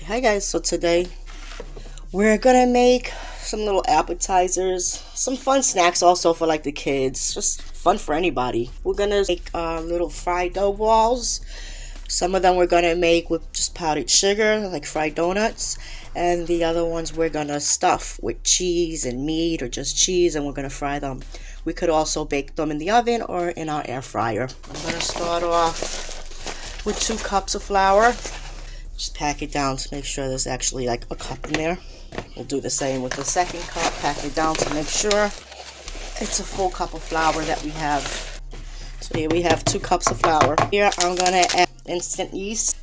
Hi guys, so today we're gonna make some little appetizers, some fun snacks also for like the kids, just fun for anybody. We're gonna make little fried dough balls. Some of them we're gonna make with just powdered sugar, like fried donuts, and the other ones we're gonna stuff with cheese and meat or just cheese, and we're gonna fry them. We could also bake them in the oven or in our air fryer. I'm gonna start off with 2 cups of flour. Just pack it down to make sure there's actually like a cup in there. We'll do the same with the second cup. Pack it down to make sure it's a full cup of flour that we have. So here we have 2 cups of flour. Here I'm gonna add instant yeast.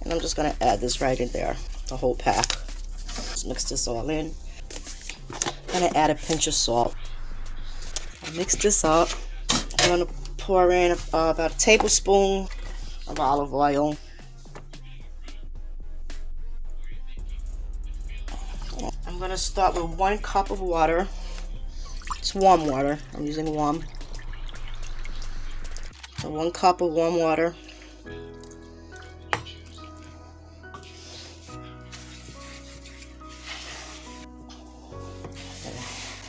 And I'm just gonna add this right in there, the whole pack. Just mix this all in. I'm gonna add a pinch of salt. I'll mix this up. I'm gonna pour in about a tablespoon of olive oil. I'm going to start with 1 cup of water. It's warm water. I'm using warm. So 1 cup of warm water.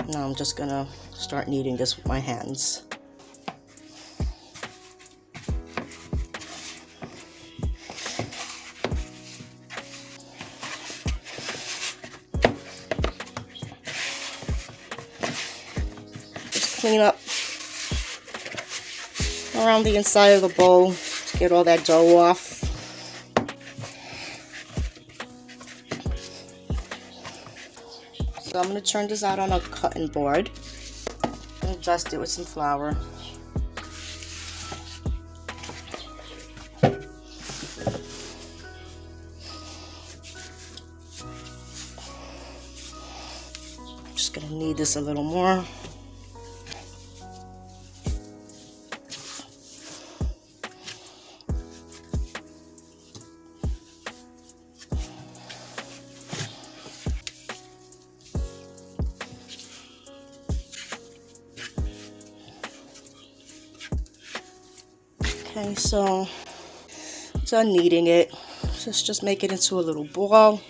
Now I'm just going to start kneading this with my hands. Clean up around the inside of the bowl to get all that dough off. So I'm going to turn this out on a cutting board and dust it with some flour. Just going to knead this a little more. Okay, so done kneading it. Just make it into a little ball.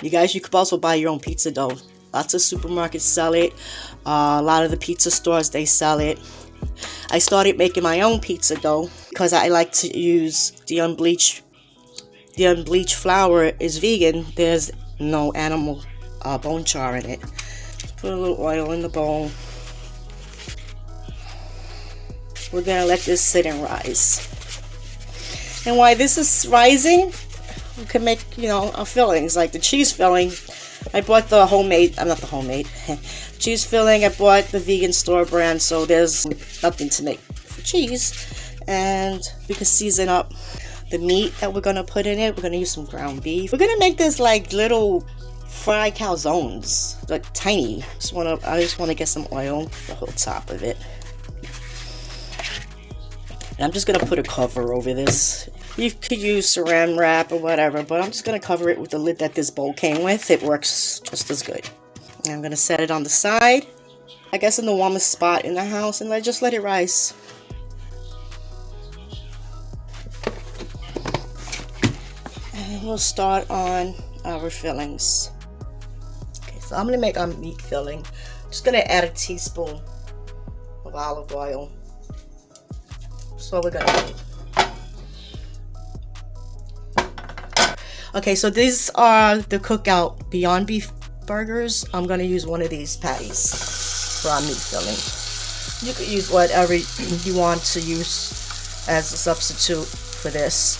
You guys, you could also buy your own pizza dough. Lots of supermarkets sell it. A lot of the pizza stores, they sell it. I started making my own pizza dough because I like to use the unbleached flour is vegan. There's no animal bone char in it. Put a little oil in the bowl. We're gonna let this sit and rise. And while this is rising, we can make, our fillings, like the cheese filling. I bought the homemade, not the homemade, cheese filling. I bought the vegan store brand, so there's nothing to make for cheese. And we can season up the meat that we're gonna put in it. We're gonna use some ground beef. We're gonna make this like little fried calzones, like tiny. I just wanna get some oil the whole top of it. And I'm just going to put a cover over this. You could use saran wrap or whatever, but I'm just going to cover it with the lid that this bowl came with. It works just as good. And I'm going to set it on the side, I guess in the warmest spot in the house, and just let it rise. And we'll start on our fillings. Okay, so I'm going to make our meat filling. I'm just going to add a teaspoon of olive oil. So we're gonna do. Okay, so these are the Cookout Beyond Beef burgers. I'm gonna use one of these patties for our meat filling. You could use whatever you want to use as a substitute for this.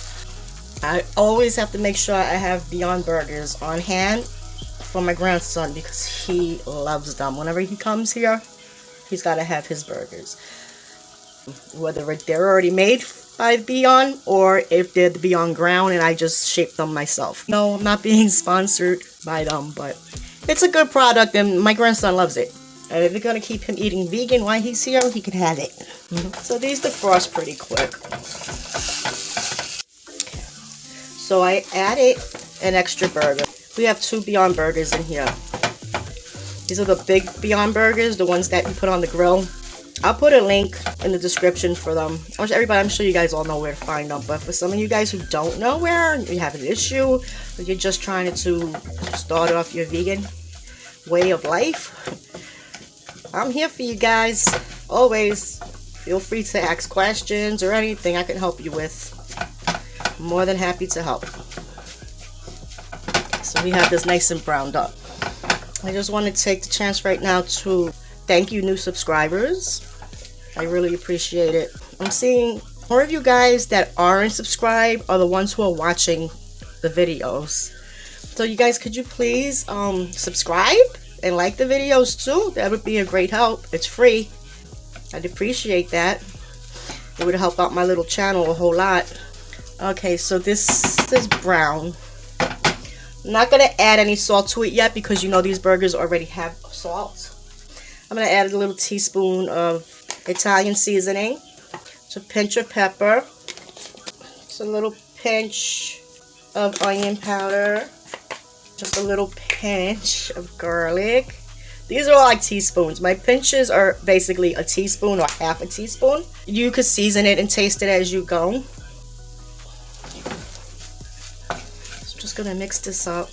I always have to make sure I have Beyond Burgers on hand for my grandson because he loves them. Whenever he comes here, he's got to have his burgers. Whether they're already made by Beyond or if they're the Beyond ground and I just shape them myself. No, I'm not being sponsored by them, but it's a good product and my grandson loves it. And if you're going to keep him eating vegan while he's here, he can have it. So these defrost pretty quick. Okay. So I added an extra burger. We have 2 Beyond Burgers in here. These are the big Beyond Burgers, the ones that you put on the grill. I'll put a link in the description for them. I'm sure you guys all know where to find them, but for some of you guys who don't know where, you have an issue, or you're just trying to start off your vegan way of life, I'm here for you guys. Always feel free to ask questions or anything I can help you with. I'm more than happy to help. So we have this nice and browned up. I just want to take the chance right now to thank you new subscribers. I really appreciate it. I'm seeing more of you guys that aren't subscribed are the ones who are watching the videos. So you guys, could you please subscribe and like the videos too? That would be a great help. It's free. I'd appreciate that. It would help out my little channel a whole lot. Okay, so this is brown. I'm not going to add any salt to it yet because you know these burgers already have salt. I'm going to add a little teaspoon of Italian seasoning. It's a pinch of pepper. It's a little pinch of onion powder. Just a little pinch of garlic. These are all like teaspoons. My pinches are basically a teaspoon or half a teaspoon. You could season it and taste it as you go. So just gonna mix this up.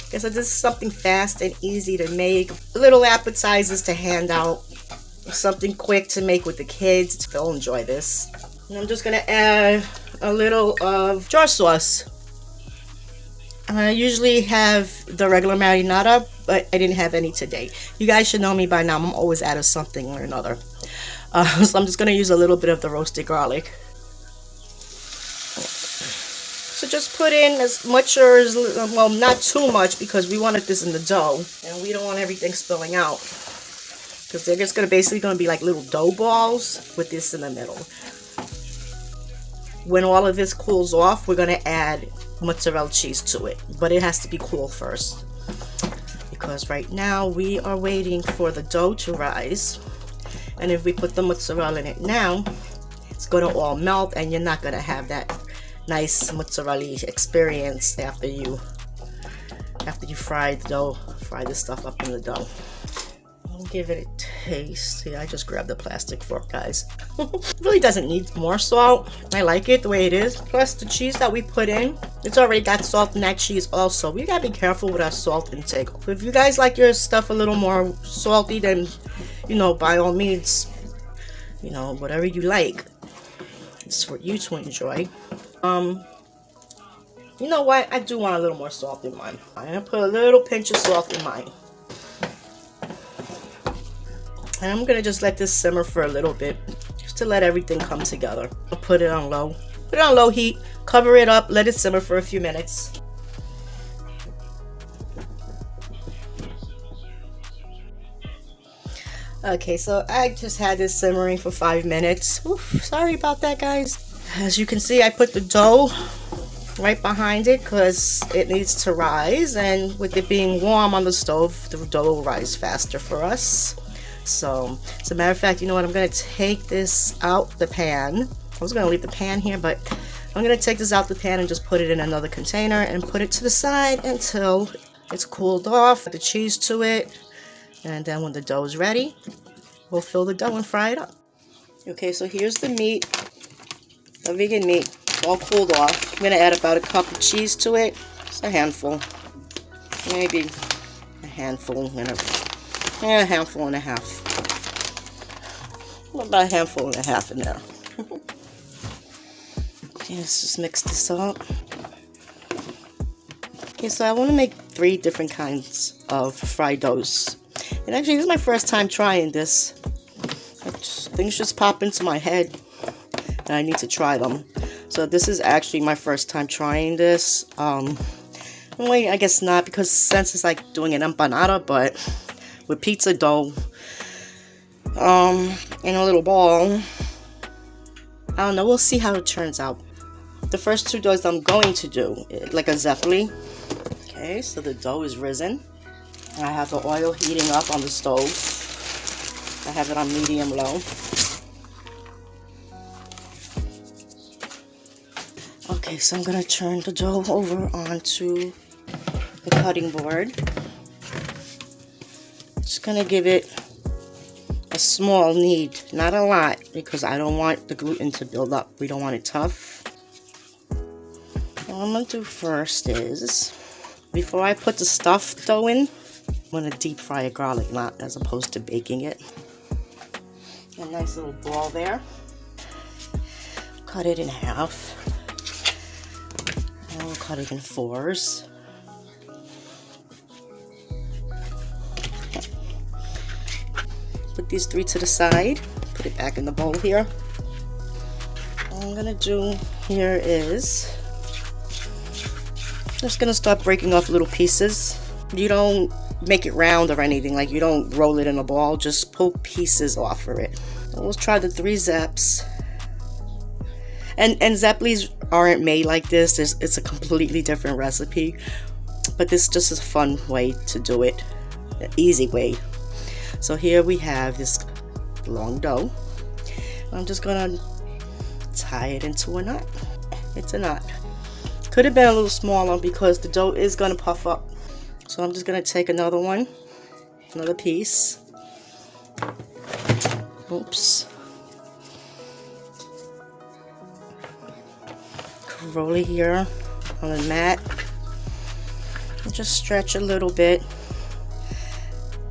Okay, so this is something fast and easy to make. Little appetizers to hand out. Something quick to make with the kids. They'll enjoy this. And I'm just gonna add a little of jar sauce. I usually have the regular marinara, but I didn't have any today. You guys should know me by now. I'm always out of something or another. So I'm just going to use a little bit of the roasted garlic. So just put in as much or as, well, not too much because we wanted this in the dough. And we don't want everything spilling out. Because they're just basically going to be like little dough balls with this in the middle. When all of this cools off, we're going to add mozzarella cheese to it, but it has to be cool first because right now we are waiting for the dough to rise, and if we put the mozzarella in it now, it's going to all melt and you're not going to have that nice mozzarella experience after you fry the dough, fry the stuff up in the dough. I'll give it a taste. Yeah, I just grabbed the plastic fork, guys. It really doesn't need more salt. I like it the way it is. Plus the cheese that we put in, it's already got salt in that cheese also. We gotta be careful with our salt intake. If you guys like your stuff a little more salty, then, you know, by all means, you know, whatever you like, it's for you to enjoy. You know what? I do want a little more salt in mine. I'm gonna put a little pinch of salt in mine. And I'm going to just let this simmer for a little bit, just to let everything come together. I'll put it on low. Put it on low heat, cover it up, let it simmer for a few minutes. Okay, so I just had this simmering for 5 minutes. Oof, sorry about that, guys. As you can see, I put the dough right behind it because it needs to rise, and with it being warm on the stove, the dough will rise faster for us. So, as a matter of fact, you know what? I'm going to take this out the pan. I was going to leave the pan here, but I'm going to take this out the pan and just put it in another container and put it to the side until it's cooled off. Add the cheese to it, and then when the dough is ready, we'll fill the dough and fry it up. Okay, so here's the meat, the vegan meat, all cooled off. I'm going to add about a cup of cheese to it. Just a handful, maybe a handful and a handful and a half. About a handful and a half in there. Okay, let's just mix this up. Okay, so I want to make 3 different kinds of fried doughs. And actually, this is my first time trying this. Things just pop into my head and I need to try them. So this is actually my first time trying this. Wait, I guess not, because since it's like doing an empanada, but with pizza dough in a little ball. I don't know, we'll see how it turns out. The first 2 doughs I'm going to do like a zeppoli. Okay, so the dough is risen. I have the oil heating up on the stove. I have it on medium low. Okay, so I'm gonna turn the dough over onto the cutting board. Just gonna give it a small knead, not a lot, because I don't want the gluten to build up. We don't want it tough. What I'm going to do first is, before I put the stuffed dough in, I'm going to deep fry a garlic knot as opposed to baking it. A nice little ball there. Cut it in half. And we'll cut it in fours. Put these 3 to the side. Put it back in the bowl here. All I'm gonna do here is just gonna start breaking off little pieces. You don't make it round or anything, like you don't roll it in a ball, just pull pieces off of it. And we'll try the 3 Zeps. And Zeppelis aren't made like this. It's a completely different recipe, but this just is a fun way to do it, an easy way. So here we have this long dough. I'm just gonna tie it into a knot. It's a knot. Could have been a little smaller because the dough is gonna puff up. So I'm just gonna take another one, another piece. Oops. Roll it here on the mat. And just stretch a little bit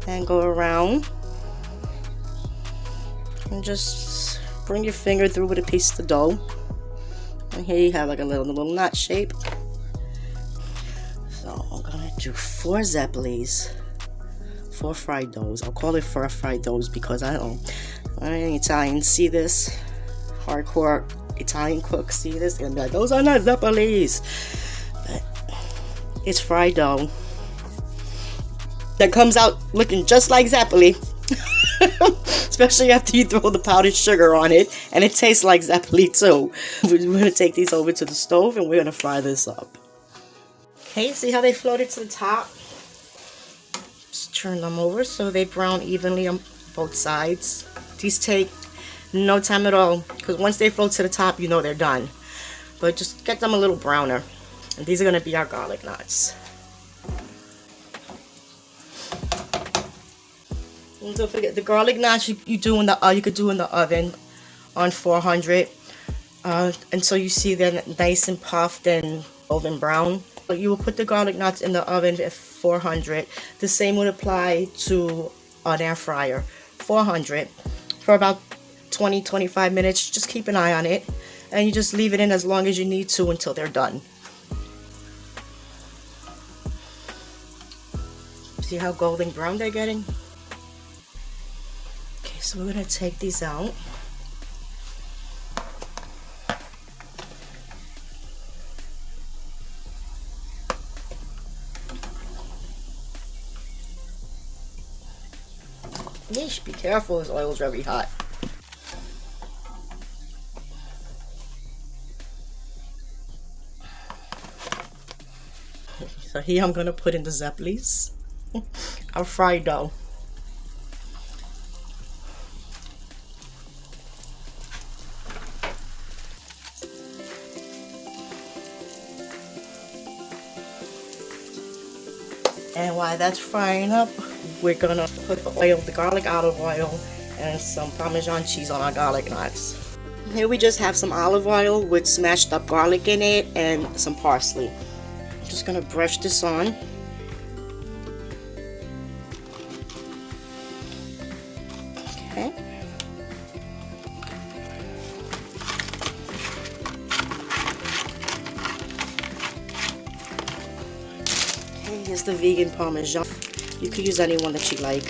and go around. And just bring your finger through with a piece of the dough. And here you have like a little knot shape. So I'm gonna do 4 Zeppelis, 4 fried doughs. I'll call it 4 fried doughs because I don't. Any Italians see this, hardcore Italian cooks see this, and be like, those are not Zeppelis. But it's fried dough that comes out looking just like Zeppeli. Especially after you throw the powdered sugar on it, and it tastes like Zeppeli too. We're going to take these over to the stove and we're going to fry this up. Okay, see how they floated to the top? Just turn them over so they brown evenly on both sides. These take no time at all, because once they float to the top, you know they're done. But just get them a little browner. And these are going to be our garlic knots. And don't forget the garlic knots you could do in the oven on 400 until you see they're nice and puffed and golden brown. But you will put the garlic knots in the oven at 400. The same would apply to an air fryer. 400 for about 20-25 minutes. Just keep an eye on it, and you just leave it in as long as you need to until they're done. See how golden brown they're getting? Okay, so we're gonna take these out. Yeesh, be careful, this oil's very hot. So here I'm gonna put in the Zeppelis, our fried dough. And while that's frying up, we're gonna put the oil, the garlic olive oil, and some Parmesan cheese on our garlic knots. Here we just have some olive oil with smashed up garlic in it and some parsley. I'm just gonna brush this on. Okay. Okay, here's the vegan Parmesan. You could use any one that you like.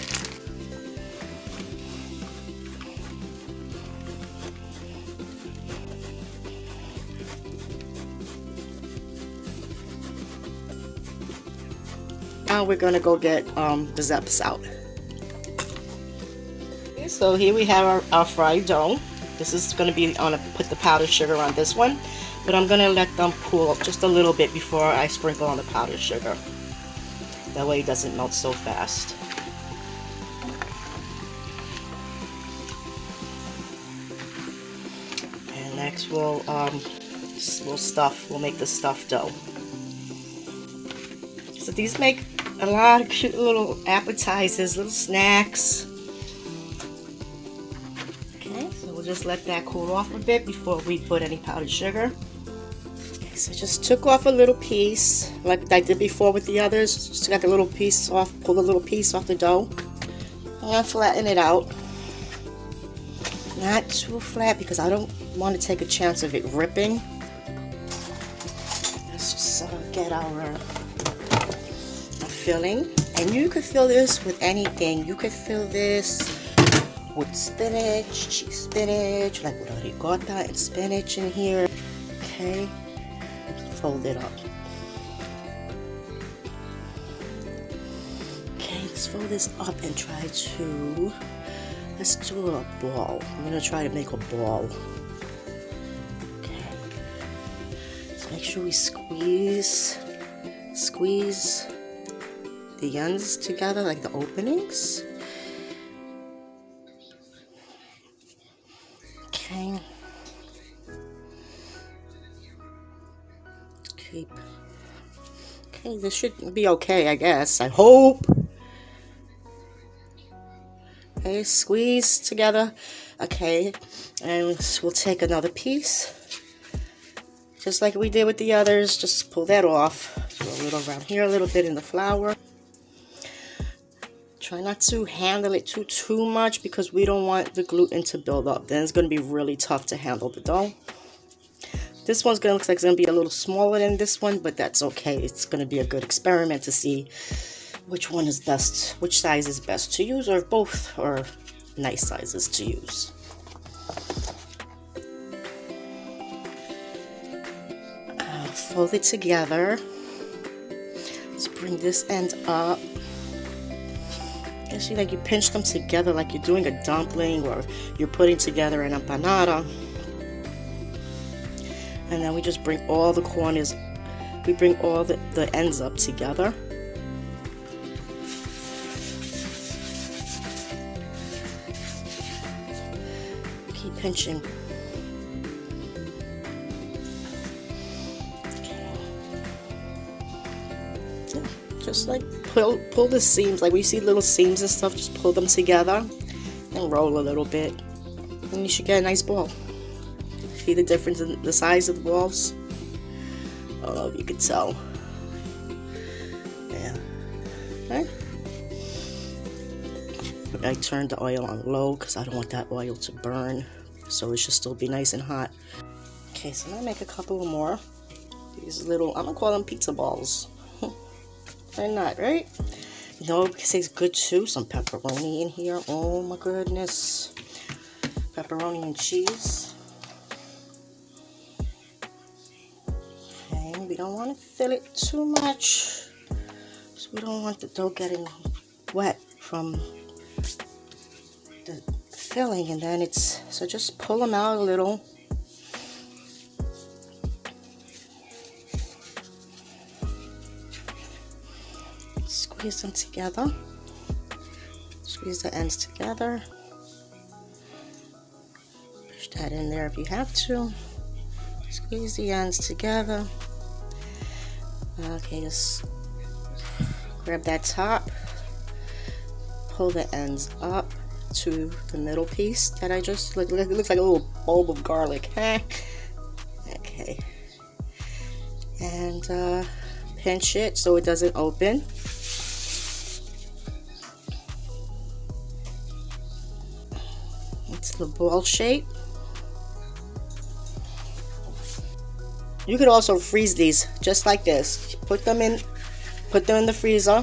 Now we're gonna go get the Zeps out. Okay, so here we have our fried dough. This is gonna be put the powdered sugar on this one, but I'm gonna let them cool just a little bit before I sprinkle on the powdered sugar. That way it doesn't melt so fast. And next we'll make the stuffed dough. So these make a lot of cute little appetizers, little snacks. just let that cool off a bit before we put any powdered sugar. Okay, so I just took off a little piece, like I did before with the others. Just got the little piece off, pull a little piece off the dough. I'm gonna flatten it out. Not too flat because I don't want to take a chance of it ripping. Let's just get our filling. And you could fill this with anything. You could fill this with spinach, cheese spinach, like with a ricotta and spinach in here. Okay, fold it up. Okay, let's fold this up and try to, let's do a ball. I'm gonna try to make a ball. Okay, let's make sure we squeeze the ends together, like the openings. Okay. Okay, this should be okay, I guess. I hope. Okay, squeeze together. Okay, and we'll take another piece. Just like we did with the others, just pull that off. Do a little around here, a little bit in the flour. Try not to handle it too much because we don't want the gluten to build up. Then it's going to be really tough to handle the dough. This one's going to look like it's going to be a little smaller than this one, but that's okay. It's going to be a good experiment to see which one is best, which size is best to use, or if both are nice sizes to use. Fold it together. Let's bring this end up. You see, like you pinch them together like you're doing a dumpling or you're putting together an empanada. And then we just bring all the corners, we bring all the ends up together. Keep pinching. Just like pull the seams, like we see little seams and stuff, just pull them together and roll a little bit and you should get a nice ball. See the difference in the size of the balls? I don't know if you can tell. Yeah. Okay. I turned the oil on low because I don't want that oil to burn, so it should still be nice and hot. Okay, so I'm gonna make a couple more. These little, I'm gonna call them pizza balls. They're not, right? No, because it's good too. Some pepperoni in here. Oh my goodness. Pepperoni and cheese. Okay, we don't want to fill it too much. So we don't want the dough getting wet from the filling. And then so just pull them out a little. Squeeze them together. Squeeze the ends together. Push that in there if you have to. Squeeze the ends together. Okay, just grab that top. Pull the ends up to the middle piece that I just look. It looks like a little bulb of garlic. Okay. And pinch it so it doesn't open. The ball shape. You could also freeze these just like this. Put them in the freezer,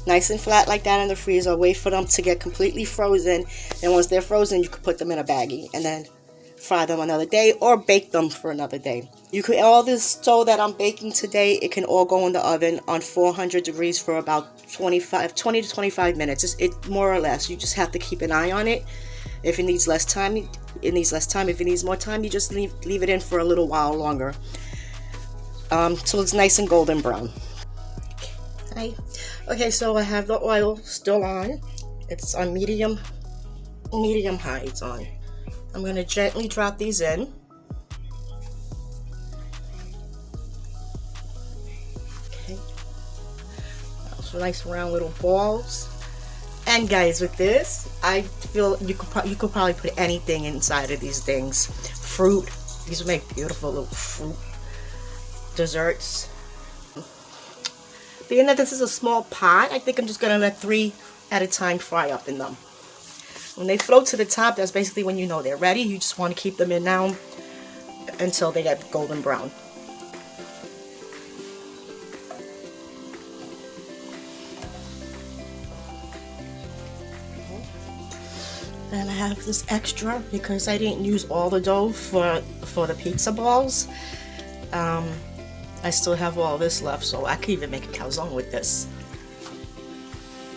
nice and flat like that in the freezer. Wait for them to get completely frozen, and once they're frozen you could put them in a baggie and then fry them another day or bake them for another day. You could, all this dough that I'm baking today, it can all go in the oven on 400 degrees for about 20 to 25 minutes. It more or less. You just have to keep an eye on it. If it needs less time, it needs less time. If it needs more time, you just leave it in for a little while longer. Till it's nice and golden brown. Okay, so I have the oil still on. It's on medium high. It's on. I'm going to gently drop these in. Okay. So nice round little balls. And guys, with this, I feel you could probably put anything inside of these things. Fruit. These would make beautiful little fruit desserts. Being that this is a small pot, I think I'm just gonna let 3 at a time fry up in them. When they float to the top, that's basically when you know they're ready. You just want to keep them in now until they get golden brown. And I have this extra because I didn't use all the dough for the pizza balls. I still have all this left, so I could even make a calzone with this.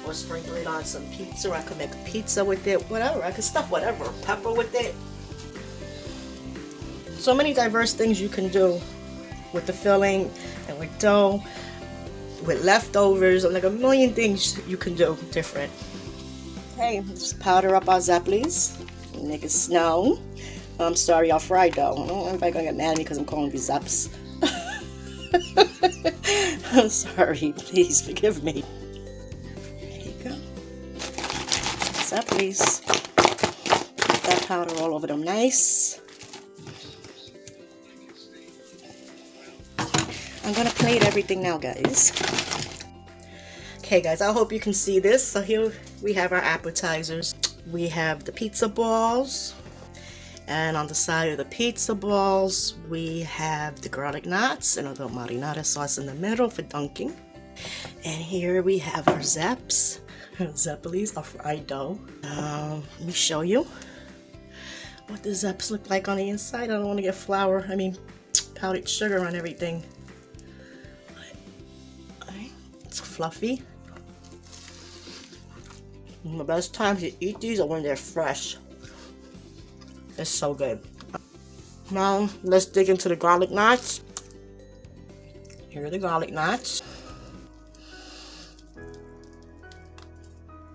Or sprinkle it on some pizza, or I could make a pizza with it, whatever. I could stuff whatever, pepper with it. So many diverse things you can do with the filling and with dough, with leftovers, like a million things you can do different. Okay, let's powder up our Zeppelis. Make it snow. I'm sorry, our fried dough. I don't know if anybody gonna get mad at me because I'm calling these Zeps. I'm sorry, please forgive me. There you go. Zeppelis. Put that powder all over them nice. I'm gonna plate everything now, guys. Okay guys, I hope you can see this. So here we have our appetizers. We have the pizza balls, and on the side of the pizza balls we have the garlic knots and a little marinara sauce in the middle for dunking. And here we have our Zeps, Zeppelis, our fried dough. Let me show you what the Zeps look like on the inside. I don't want to get powdered sugar on everything. It's fluffy. And the best time to eat these are when they're fresh. It's so good. Now let's dig into the garlic knots. Here are the garlic knots.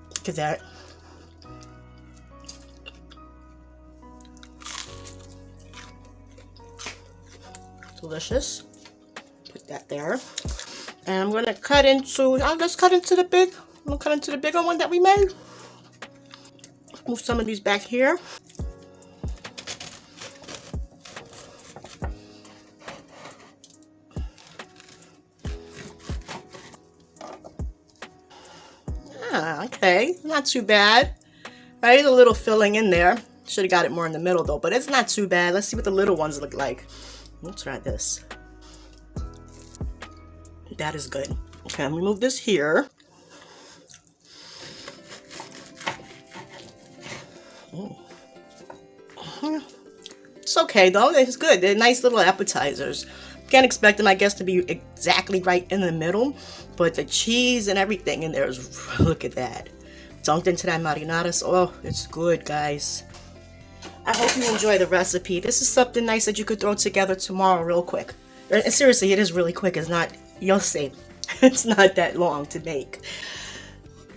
Look at that. Delicious. Put that there. And I'm gonna cut into, let's cut into the big, I'm gonna cut into the bigger one that we made. Move some of these back here. Okay, not too bad. Right, there's a little filling in there. Should have got it more in the middle though, but it's not too bad. Let's see what the little ones look like. Let's try this. That is good. Okay, let me move this here. It's okay though, it's good. They're nice little appetizers. Can't expect them, I guess, to be exactly right in the middle, but the cheese and everything in there is, look at that. Dunked into that marinara, oh, it's good, guys. I hope you enjoy the recipe. This is something nice that you could throw together tomorrow real quick. And seriously, it is really quick. It's not, you'll see, it's not that long to make.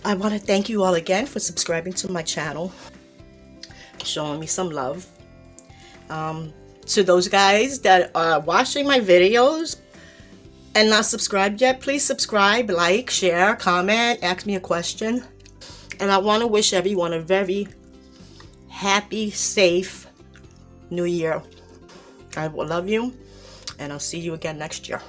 I want to thank you all again for subscribing to my channel, showing me some love. To those guys that are watching my videos and not subscribed yet, please subscribe, like, share, comment, ask me a question. And I want to wish everyone a very happy, safe New Year. I will love you, and I'll see you again next year.